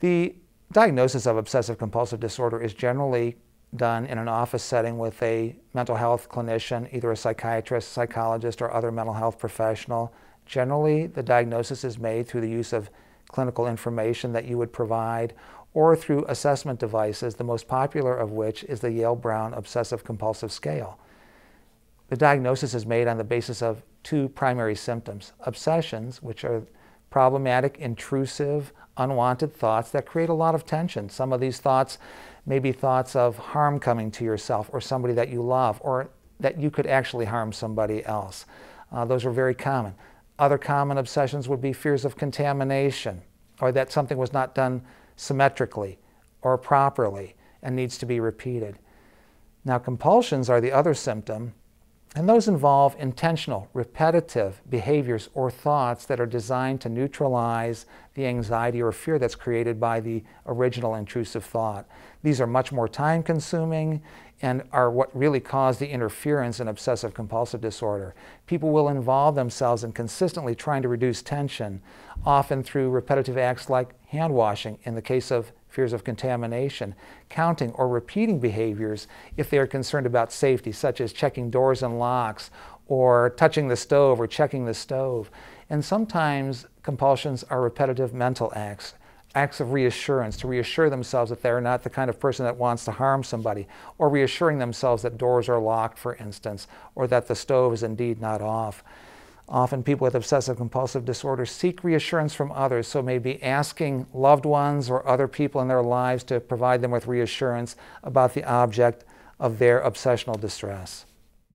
The diagnosis of obsessive compulsive disorder is generally done in an office setting with a mental health clinician, either a psychiatrist, psychologist, or other mental health professional. Generally, the diagnosis is made through the use of clinical information that you would provide or through assessment devices, the most popular of which is the Yale-Brown Obsessive Compulsive Scale. The diagnosis is made on the basis of two primary symptoms: obsessions, which are problematic, intrusive, unwanted thoughts that create a lot of tension. Some of these thoughts may be thoughts of harm coming to yourself or somebody that you love, or that you could actually harm somebody else. Those are very common. Other common obsessions would be fears of contamination, or that something was not done symmetrically or properly and needs to be repeated. Now, compulsions are the other symptom, and those involve intentional, repetitive behaviors or thoughts that are designed to neutralize the anxiety or fear that's created by the original intrusive thought. These are much more time-consuming and are what really cause the interference in obsessive compulsive disorder. People will involve themselves in consistently trying to reduce tension, often through repetitive acts like hand washing in the case of fears of contamination, counting or repeating behaviors if they are concerned about safety, such as checking doors and locks, or touching the stove or checking the stove. And sometimes compulsions are repetitive mental acts, acts of reassurance, to reassure themselves that they're not the kind of person that wants to harm somebody, or reassuring themselves that doors are locked, for instance, or that the stove is indeed not off. Often people with obsessive compulsive disorder seek reassurance from others, so maybe asking loved ones or other people in their lives to provide them with reassurance about the object of their obsessional distress.